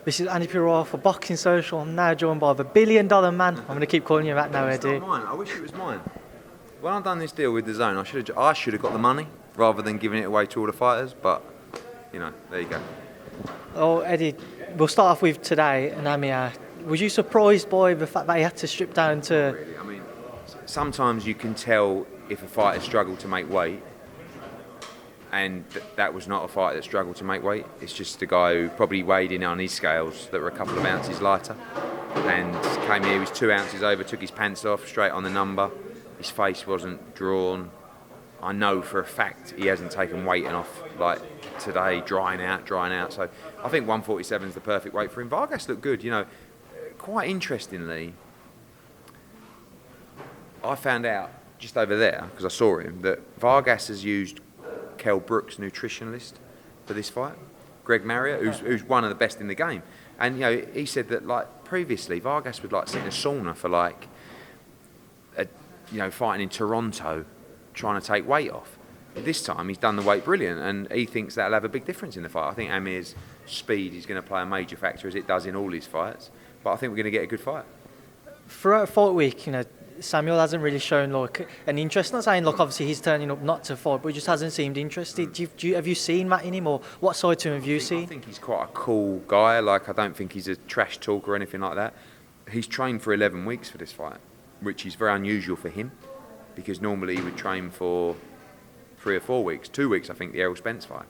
This is Andi Purewal for Boxing Social. I'm now joined by the $1 billion man. I'm going to keep calling you that now, Eddie. It's not mine. I wish it was mine. When I've done this deal with DAZN, I should have got the money rather than giving it away to all the fighters. But you know, there you go. Oh, Eddie, we'll start off with today. And Amir, was you surprised by the fact that he had to strip down to? Not really. I mean, sometimes you can tell if a fighter struggled to make weight. And that was not a fighter that struggled to make weight. It's just a guy who probably weighed in on his scales that were a couple of ounces lighter. And came here, he was 2 ounces over, took his pants off, straight on the number. His face wasn't drawn. I know for a fact he hasn't taken weight enough, like today, drying out. So I think 147 is the perfect weight for him. Vargas looked good, you know. Quite interestingly, I found out just over there, because I saw him, that Vargas has used Pacquiao Brook's nutritionalist for this fight, Greg Marriott, who's one of the best in the game. And you know, he said that like previously Vargas would like sit in a sauna for like fighting in Toronto, trying to take weight off. But this time he's done the weight brilliant, and he thinks that'll have a big difference in the fight. I think Amir's speed is going to play a major factor, as it does in all his fights. But I think we're going to get a good fight. Throughout fight week, you know, Samuel hasn't really shown like an interest. Not saying like obviously he's turning up not to fight, but he just hasn't seemed interested. Have you seen that in him, or what side to him have you seen? I think he's quite a cool guy. Like, I don't think he's a trash talker or anything like that. He's trained for 11 weeks for this fight, which is very unusual for him, because normally he would train for 3 or 4 weeks. 2 weeks, I think, the Errol Spence fight.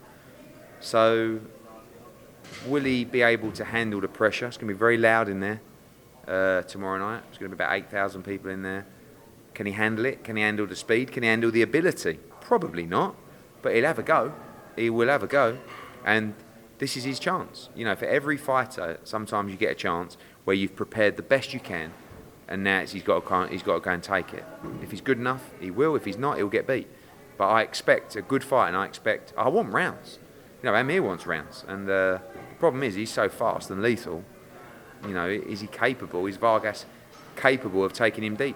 So will he be able to handle the pressure? It's going to be very loud in there. Tomorrow night. There's going to be about 8,000 people in there. Can he handle it? Can he handle the speed? Can he handle the ability? Probably not, but he'll have a go. He will have a go, and this is his chance. You know, for every fighter, sometimes you get a chance where you've prepared the best you can, and now he's got to go and take it. If he's good enough, he will. If he's not, he'll get beat. But I expect a good fight, and I want rounds. You know, Amir wants rounds, and the problem is he's so fast and lethal. You know, is he capable? Is Vargas capable of taking him deep?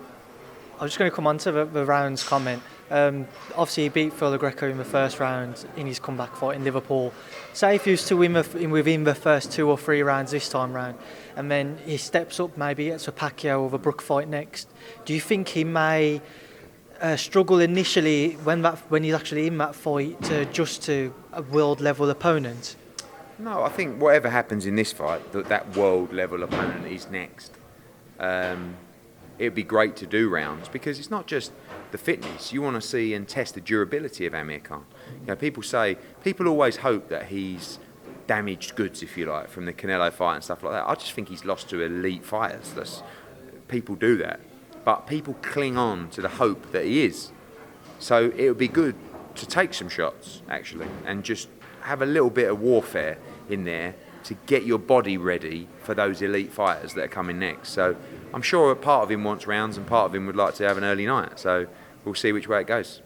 I'm just going to come on to the rounds comment. Obviously, he beat Phil Greco in the first round in his comeback fight in Liverpool. Say if he was to win within the first 2 or 3 rounds this time round, and then he steps up, maybe gets a Pacquiao or the Brook fight next, do you think he may struggle initially when he's actually in that fight to adjust to a world-level opponent? No, I think whatever happens in this fight, that world-level opponent is next. It would be great to do rounds, because it's not just the fitness. You want to see and test the durability of Amir Khan. You know, people always hope that he's damaged goods, if you like, from the Canelo fight and stuff like that. I just think he's lost to elite fighters. People do that. But people cling on to the hope that he is. So it would be good to take some shots, actually, and just have a little bit of warfare in there to get your body ready for those elite fighters that are coming next. So I'm sure a part of him wants rounds and part of him would like to have an early night. So we'll see which way it goes.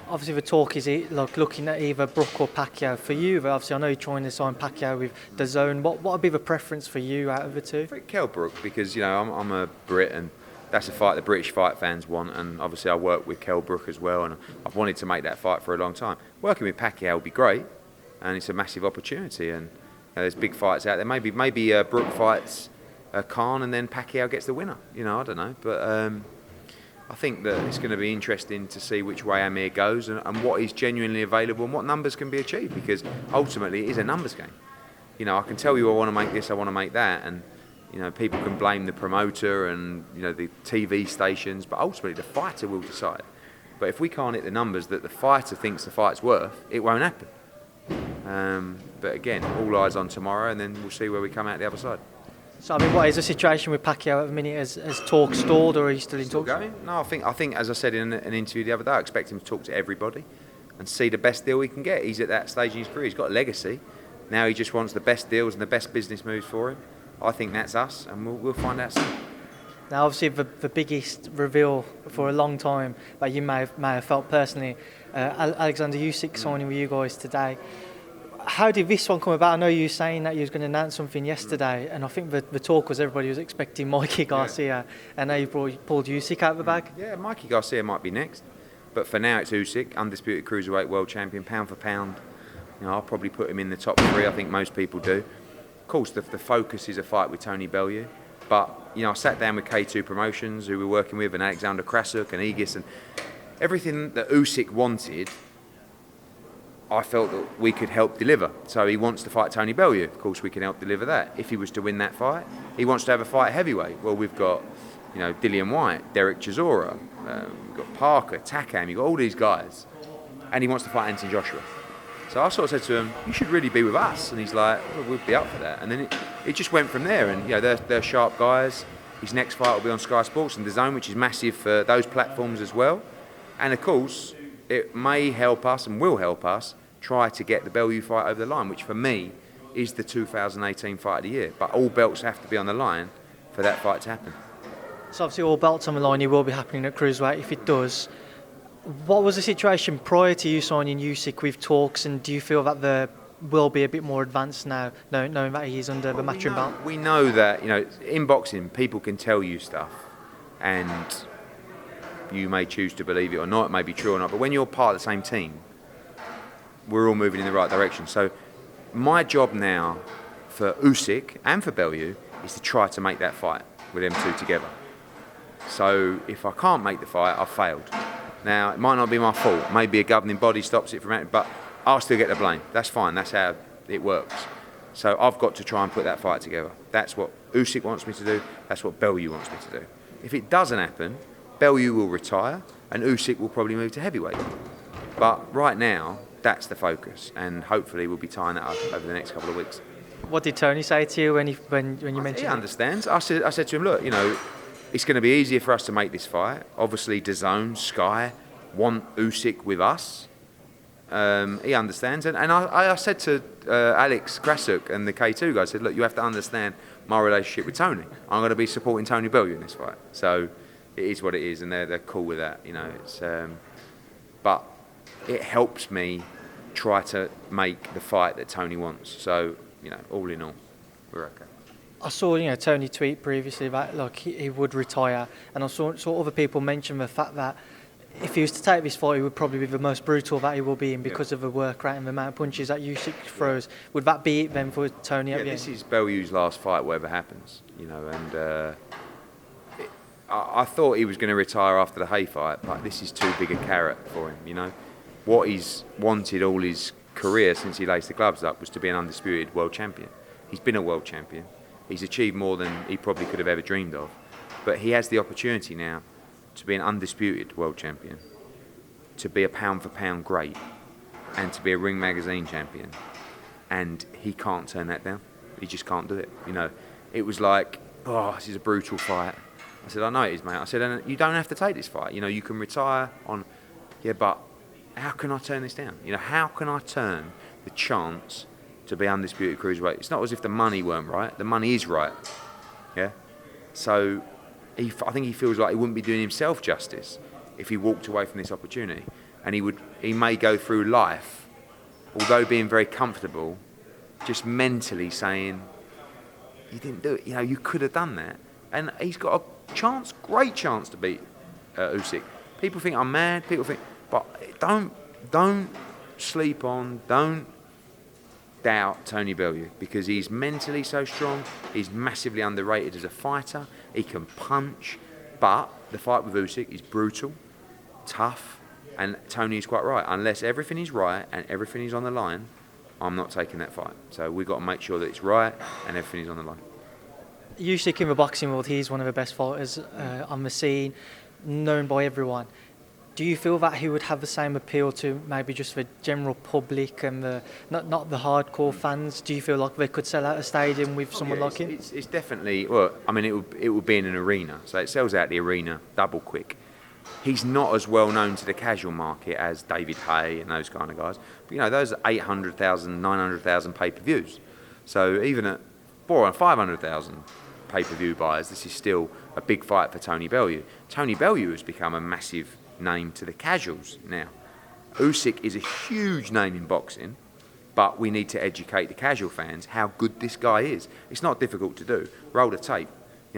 Obviously, the talk is like looking at either Brook or Pacquiao. For you, obviously, I know you're trying to sign Pacquiao with DAZN. What would be the preference for you out of the two? Pacquiao Brook, because you know I'm a Brit, and that's a fight the British fight fans want. And obviously, I work with Kell Brook as well, and I've wanted to make that fight for a long time. Working with Pacquiao would be great, and it's a massive opportunity. And there's big fights out there. Maybe Brook fights Khan, and then Pacquiao gets the winner. You know, I don't know, but I think that it's going to be interesting to see which way Amir goes and what is genuinely available and what numbers can be achieved, because ultimately it is a numbers game. You know, I can tell you I want to make this, I want to make that, and you know, people can blame the promoter and you know the TV stations, but ultimately the fighter will decide. But if we can't hit the numbers that the fighter thinks the fight's worth, it won't happen. But again, all eyes on tomorrow, and then we'll see where we come out the other side. So I mean, what is the situation with Pacquiao at the minute? Has talk stalled, or are you still in talks? Going? No, I think as I said in an interview the other day, I expect him to talk to everybody and see the best deal he can get. He's at that stage in his career. He's got a legacy. Now he just wants the best deals and the best business moves for him. I think that's us, and we'll find out soon. Now, obviously, the biggest reveal for a long time that you may have felt personally, Oleksandr Usyk signing with you guys today. How did this one come about? I know you were saying that you was going to announce something yesterday, and I think the talk was everybody was expecting Mikey Garcia, and now you pulled Usyk out of the bag. Yeah, Mikey Garcia might be next, but for now it's Usyk, undisputed cruiserweight world champion, pound for pound. You know, I'll probably put him in the top 3. I think most people do. Of course, the focus is a fight with Tony Bellew, but I sat down with K2 Promotions, who we're working with, and Oleksandr Usyk and Aegis, and everything that Usyk wanted, I felt that we could help deliver. So he wants to fight Tony Bellew. Of course, we can help deliver that. If he was to win that fight, he wants to have a fight heavyweight. Well, we've got, Dillian Whyte, Derek Chisora, we've got Parker, Takam, you've got all these guys, and he wants to fight Anthony Joshua. So I sort of said to him, you should really be with us. And he's like, well, we'll be up for that. And then it just went from there. And they're sharp guys. His next fight will be on Sky Sports and DAZN, which is massive for those platforms as well. And of course, it may help us and will help us try to get the Bellew fight over the line, which for me is the 2018 fight of the year. But all belts have to be on the line for that fight to happen. So obviously all belts on the line, it will be happening at cruiserweight if it does. What was the situation prior to you signing Usyk with talks, and do you feel that there will be a bit more advanced now, knowing that he's under the Matchroom belt? We know that, in boxing, people can tell you stuff, and you may choose to believe it or not, it may be true or not, but when you're part of the same team, we're all moving in the right direction. So my job now for Usyk and for Bellew is to try to make that fight with them two together. So if I can't make the fight, I've failed. Now, it might not be my fault. Maybe a governing body stops it from happening, but I'll still get the blame. That's fine. That's how it works. So I've got to try and put that fight together. That's what Usyk wants me to do. That's what Bellew wants me to do. If it doesn't happen, Bellew will retire and Usyk will probably move to heavyweight. But right now, that's the focus, and hopefully we'll be tying that up over the next couple of weeks. What did Tony say to you when you mentioned it? He understands. I said to him, look, it's going to be easier for us to make this fight. Obviously, DAZN, Sky want Usyk with us. He understands. And I said to Alex Krasuk and the K2 guys, I said, look, you have to understand my relationship with Tony. I'm going to be supporting Tony Bellew in this fight. So it is what it is, and they're cool with that. But it helps me try to make the fight that Tony wants. So, all in all, we're okay. I saw, Tony tweet previously that he would retire, and I saw other people mention the fact that if he was to take this fight, it would probably be the most brutal that he will be in because of the work rate and the amount of punches that Usyk throws. Would that be it then for Tony at the end? This is Bellew's last fight, whatever happens, and I thought he was going to retire after the Hay fight, but this is too big a carrot for him, What he's wanted all his career since he laced the gloves up was to be an undisputed world champion. He's been a world champion. He's achieved more than he probably could have ever dreamed of. But he has the opportunity now to be an undisputed world champion, to be a pound-for-pound great, and to be a Ring Magazine champion. And he can't turn that down. He just can't do it. It was like, this is a brutal fight. I said, I know it is, mate. I said, and you don't have to take this fight. You can retire on... Yeah, but how can I turn this down? How can I turn the chance to be undisputed cruiserweight? It's not as if the money weren't right. The money is right. Yeah. So I think he feels like he wouldn't be doing himself justice if he walked away from this opportunity. And he may go through life, although being very comfortable, just mentally saying, you didn't do it. You could have done that. And he's got a chance, great chance to beat Usyk. People think I'm mad. People think, but don't sleep on. Don't doubt Tony Bellew, because he's mentally so strong. He's massively underrated as a fighter. He can punch, but the fight with Usyk is brutal, tough, and Tony is quite right. Unless everything is right and everything is on the line, I'm not taking that fight. So we've got to make sure that it's right and everything is on the line. Usyk in the boxing world, he's one of the best fighters on the scene, known by everyone. Do you feel that he would have the same appeal to maybe just the general public and the not the hardcore fans? Do you feel like they could sell out a stadium with someone like him? It's definitely, it would be in an arena, so it sells out the arena double quick. He's not as well known to the casual market as David Hay and those kind of guys. But those are 800,000, 900,000 pay-per-views. So even at 400,000 and 500,000 pay-per-view buyers, this is still a big fight for Tony Bellew. Tony Bellew has become a massive name to the casuals now. Usyk is a huge name in boxing, but we need to educate the casual fans how good this guy is. It's not difficult to do. Roll the tape.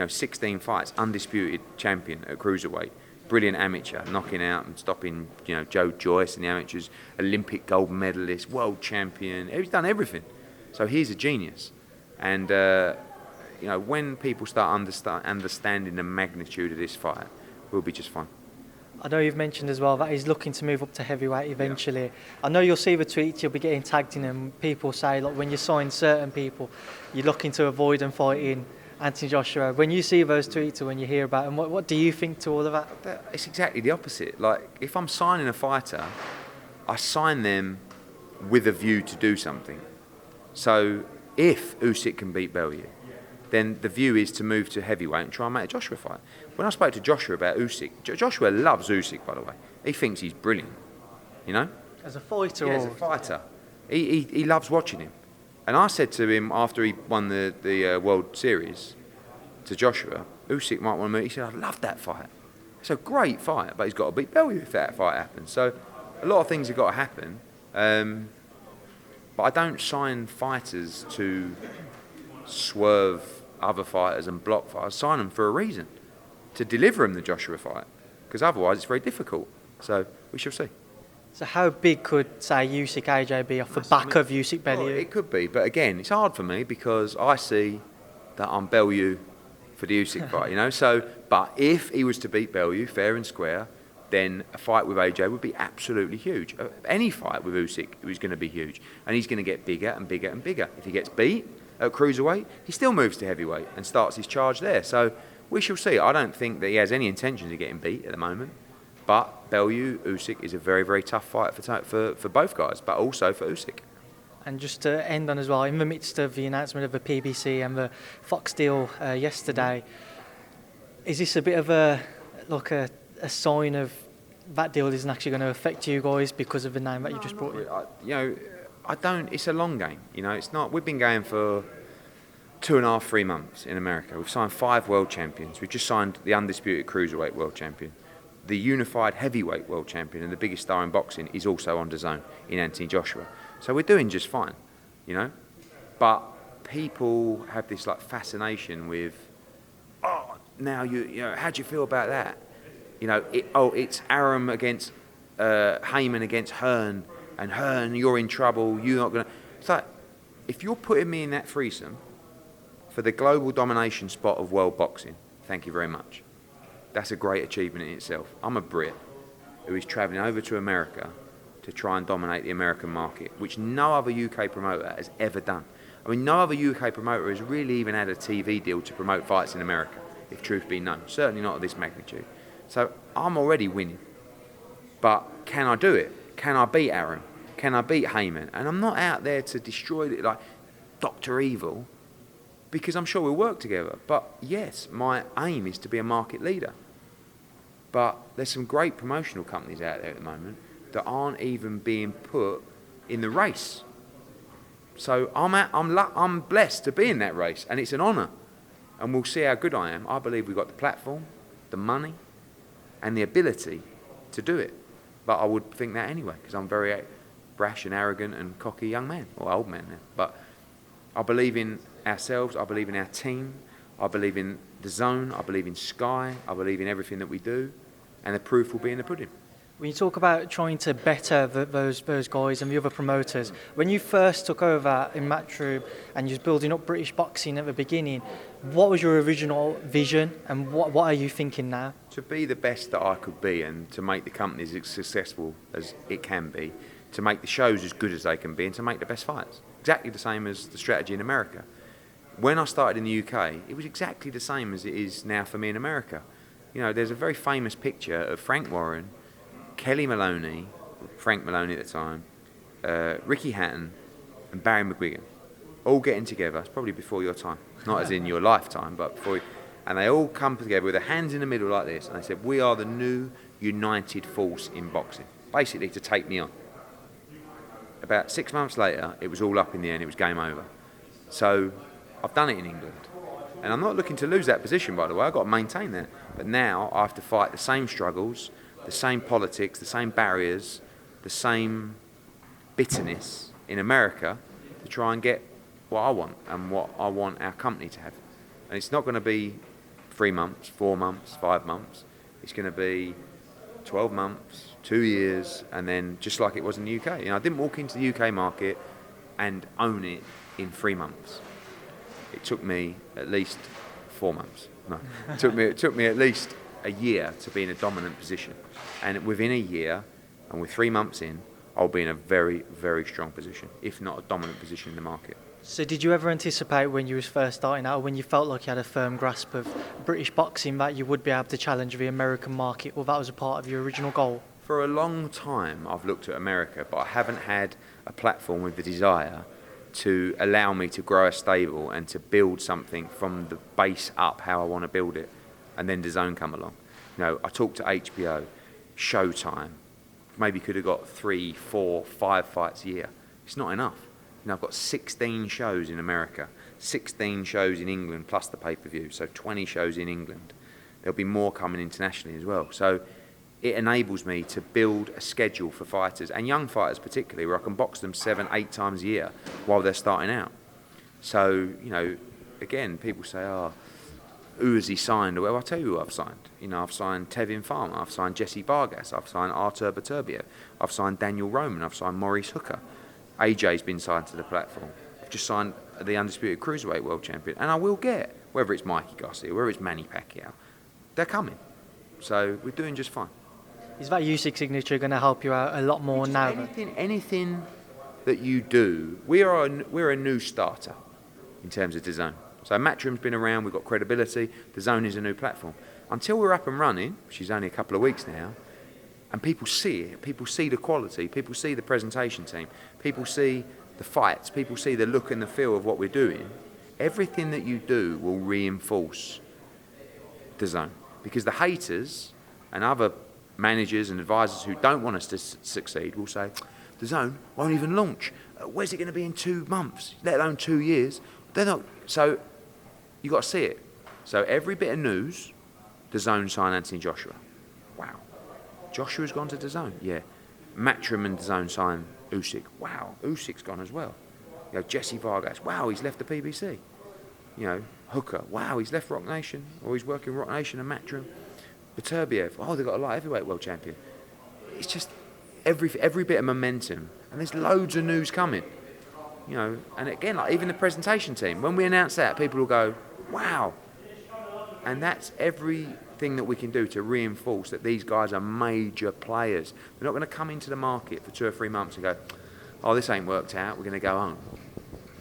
16 fights, undisputed champion at cruiserweight, brilliant amateur, knocking out and stopping, Joe Joyce in the amateurs, Olympic gold medalist, world champion. He's done everything. So he's a genius. And when people start understanding the magnitude of this fight, we'll be just fine. I know you've mentioned as well that he's looking to move up to heavyweight eventually. Yeah. I know you'll see the tweets, you'll be getting tagged in them. People say, look, when you sign certain people, you're looking to avoid them fighting Anthony Joshua. When you see those tweets or when you hear about them, what do you think to all of that? It's exactly the opposite. Like, if I'm signing a fighter, I sign them with a view to do something. So if Usyk can beat Bellew, then the view is to move to heavyweight and try and make a Joshua fight. When I spoke to Joshua about Usyk, Joshua loves Usyk, by the way. He thinks he's brilliant, As a fighter? Yeah, as a fighter. He loves watching him. And I said to him after he won the World Series, to Joshua, Usyk might want to move. He said, I'd love that fight. It's a great fight, but he's got to beat Bellew if that fight happens. So a lot of things have got to happen. But I don't sign fighters to swerve other fighters and block fighters. I sign them for a reason, to deliver them the Joshua fight, because otherwise it's very difficult. So we shall see. So how big could, say, Usyk AJ be off the back of Usyk Bellew? Well, it could be, but again, it's hard for me because I see that I'm Bellew for the Usyk fight, So, but if he was to beat Bellew fair and square, then a fight with AJ would be absolutely huge. Any fight with Usyk is going to be huge, and he's going to get bigger and bigger and bigger. If he gets beat at cruiserweight, he still moves to heavyweight and starts his charge there. So we shall see. I don't think that he has any intentions of getting beat at the moment. But Bellew, Usyk is a very, very tough fight for both guys, but also for Usyk. And just to end on as well, in the midst of the announcement of the PBC and the Fox deal yesterday, is this a bit of a sign of that deal isn't actually going to affect you guys because of the name that you just brought in? I don't. It's a long game. It's not. We've been going for 2.5, 3 months in America. We've signed 5 world champions. We've just signed the undisputed cruiserweight world champion. The unified heavyweight world champion and the biggest star in boxing is also on DAZN in Anthony Joshua. So we're doing just fine, But people have this fascination with, now how do you feel about that? It's Arum against Heyman against Hearn, and Hearn, you're in trouble. You're not gonna. It's like, if you're putting me in that threesome for the global domination spot of world boxing, thank you very much. That's a great achievement in itself. I'm a Brit who is travelling over to America to try and dominate the American market, which no other UK promoter has ever done. I mean, no other UK promoter has really even had a TV deal to promote fights in America, if truth be known. Certainly not of this magnitude. So I'm already winning. But can I do it? Can I beat Aaron? Can I beat Heyman? And I'm not out there to destroy it like Dr. Evil, because I'm sure we'll work together. But yes, my aim is to be a market leader. But there's some great promotional companies out there at the moment that aren't even being put in the race. So I'm blessed to be in that race, and it's an honour. And we'll see how good I am. I believe we've got the platform, the money, and the ability to do it. But I would think that anyway, because I'm very brash and arrogant and cocky young man, or old man now. But I believe in ourselves, I believe in our team, I believe in the zone, I believe in Sky, I believe in everything that we do, and the proof will be in the pudding. When you talk about trying to better those guys and the other promoters, when you first took over in Matchroom and you was building up British boxing at the beginning, what was your original vision and what are you thinking now? To be the best that I could be and to make the company as successful as it can be, to make the shows as good as they can be, and to make the best fights. Exactly the same as the strategy in America. When I started in the UK, it was exactly the same as it is now for me in America. There's a very famous picture of Frank Warren, Kelly Maloney, Frank Maloney at the time, Ricky Hatton and Barry McGuigan, all getting together. It's probably before your time, not as in your lifetime, but before you, and they all come together with their hands in the middle like this, and they said, we are the new united force in boxing, basically to take me on. About 6 months later, it was all up in the air and it was game over. So I've done it in England. And I'm not looking to lose that position, by the way. I've got to maintain that. But now I have to fight the same struggles, the same politics, the same barriers, the same bitterness in America to try and get what I want and what I want our company to have. And it's not going to be 3 months, 4 months, 5 months. It's going to be 12 months, 2 years, and then just like it was in the UK. I didn't walk into the UK market and own it in 3 months. it took me at least 4 months. No, it took me at least a year to be in a dominant position. And within a year, and with 3 months in, I'll be in a very, very strong position, if not a dominant position in the market. So did you ever anticipate when you was first starting out, when you felt like you had a firm grasp of British boxing, that you would be able to challenge the American market, or that was a part of your original goal? For a long time, I've looked at America, but I haven't had a platform with the desire to allow me to grow a stable and to build something from the base up how I want to build it, and then DAZN come along. You know, I talked to HBO, Showtime, maybe could have got 3, 4, 5 fights a year. It's not enough. You know, I've got 16 shows in America, 16 shows in England plus the pay-per-view, so 20 shows in England. There'll be more coming internationally as well. So it enables me to build a schedule for fighters, and young fighters particularly, where I can box them 7, 8 times a year while they're starting out. So, you know, again, people say, oh, who has he signed? Well, I'll tell you who I've signed. You know, I've signed Tevin Farmer, I've signed Jesse Vargas, I've signed Artur Beterbiev, I've signed Daniel Roman, I've signed Maurice Hooker. AJ's been signed to the platform. I've just signed the undisputed cruiserweight world champion, and I will get, whether it's Mikey Garcia, whether it's Manny Pacquiao, they're coming. So we're doing just fine. Is that Usyk signature going to help you out a lot more now? Anything that you do, we're a new starter in terms of DAZN. So Matchroom's been around, we've got credibility. DAZN is a new platform. Until we're up and running, which is only a couple of weeks now, and people see it, people see the quality, people see the presentation team, people see the fights, people see the look and the feel of what we're doing, everything that you do will reinforce DAZN. Because the haters and other managers and advisors who don't want us to succeed will say, DAZN won't even launch. Where's it going to be in 2 months, let alone 2 years? They're not. So you've got to see it. So every bit of news, DAZN signed Anthony Joshua. Wow. Joshua's gone to DAZN. Yeah. Matchroom and DAZN signed Usyk. Wow. Usyk's gone as well. You know, Jesse Vargas. Wow, he's left the PBC. You know, Hooker. Wow, he's left Rock Nation, or he's working Rock Nation and Matchroom. Beterbiev. Oh, they've got a light heavyweight world champion. It's just every bit of momentum, and there's loads of news coming. You know, and again, like even the presentation team, when we announce that, people will go, wow. And that's everything that we can do to reinforce that these guys are major players. They're not going to come into the market for 2 or 3 months and go, oh, this ain't worked out, we're going to go home.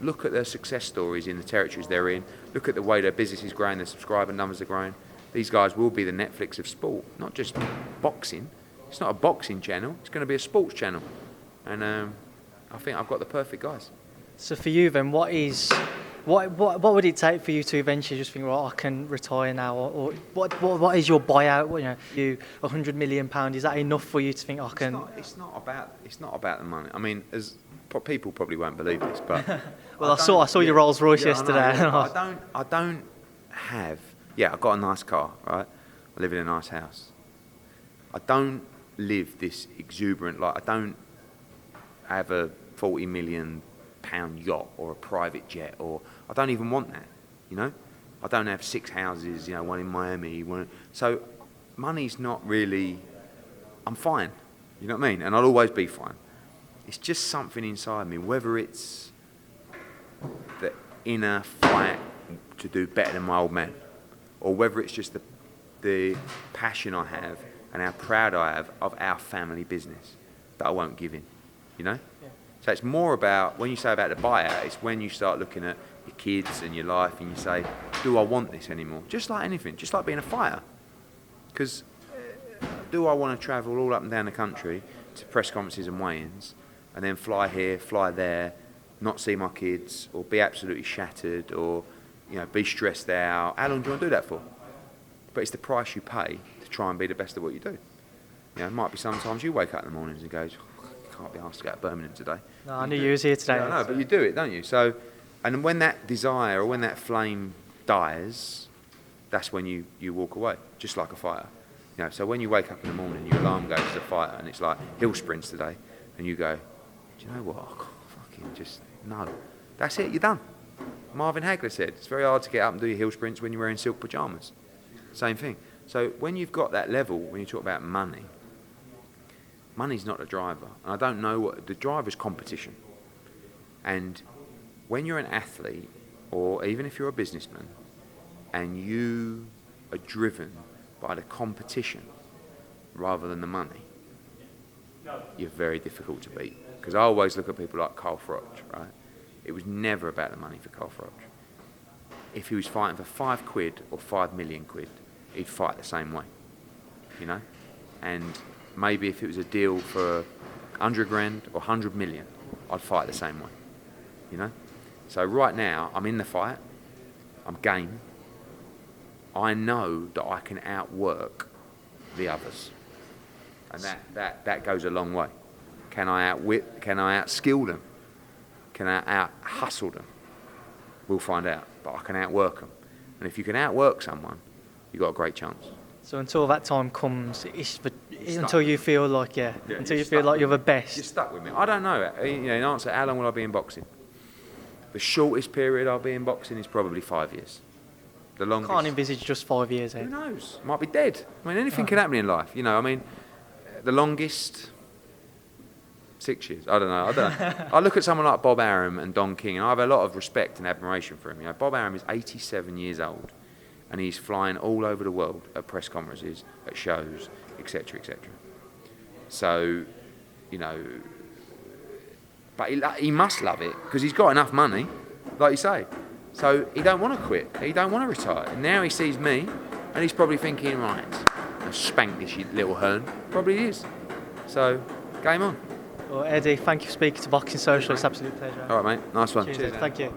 Look at their success stories in the territories they're in. Look at the way their business is growing, their subscriber numbers are growing. These guys will be the Netflix of sport, not just boxing. It's not a boxing channel, it's going to be a sports channel. And I think I've got the perfect guys. So for you then, what would it take for you to eventually just think, well, I can retire now, or what is your buyout? You know, you £100 million, is that enough for you to think I can? It's not about the money. I mean, as people probably won't believe this, but well, I saw your Rolls Royce yesterday. I don't have. Yeah, I've got a nice car, right? I live in a nice house. I don't live this exuberant life. I don't have a £40 million yacht or a private jet, or I don't even want that, you know. I don't have 6 houses, you know, one in Miami, so money's not really. I'm fine, you know what I mean, and I'll always be fine. It's just something inside me, whether it's the inner fight to do better than my old man, or whether it's just the passion I have and how proud I have of our family business that I won't give in, you know. Yeah. So it's more about, when you say about the buyout, it's when you start looking at your kids and your life and you say, do I want this anymore? Just like anything, just like being a fighter. Because do I want to travel all up and down the country to press conferences and weigh-ins and then fly here, fly there, not see my kids, or be absolutely shattered, or, you know, be stressed out? How long do you want to do that for? But it's the price you pay to try and be the best at what you do. You know, it might be sometimes you wake up in the mornings and go, can't be asked to go to Birmingham today. No, I knew you was here today. Yeah, I know, but you do it, don't you? So, and when that desire or when that flame dies, that's when you walk away, just like a fighter. You know, so when you wake up in the morning, your alarm goes to the fighter, and it's like hill sprints today, and you go, do you know what? I can't fucking just no. That's it. You're done. Marvin Hagler said it's very hard to get up and do your hill sprints when you're wearing silk pajamas. Same thing. So when you've got that level, when you talk about money, money's not the driver. And I don't know what the driver is. Competition. And when you're an athlete, or even if you're a businessman, and you are driven by the competition rather than the money, you're very difficult to beat. Because I always look at people like Carl Froch, right? It was never about the money for Carl Froch. If he was fighting for £5 or 5 million quid, he'd fight the same way, you know? And maybe if it was a deal for 100 grand or 100 million, I'd fight the same way, you know? So right now, I'm in the fight, I'm game. I know that I can outwork the others. And that goes a long way. Can I outskill them? Can I out-hustle them? We'll find out. But I can outwork them. And if you can outwork someone, you've got a great chance. So until that time comes, until you feel like, until you feel like you're the best. You're stuck with me. I don't know. In answer, how long will I be in boxing? The shortest period I'll be in boxing is probably 5 years. The longest. Can't envisage just 5 years. Who knows? Might be dead. I mean, anything can happen in life. The longest, 6 years. I don't know. I look at someone like Bob Arum and Don King, and I have a lot of respect and admiration for him. Bob Arum is 87 years old, and he's flying all over the world at press conferences, at shows, etc., etc. So, but he must love it because he's got enough money, like you say. So he don't want to quit. He don't want to retire. And now he sees me, and he's probably thinking, right, I'll spank this little Hearn. Probably is. So, game on. Well, Eddie, thank you for speaking to Boxing Social. It's an absolute pleasure. All right, mate. Nice one. Cheers. Thank you.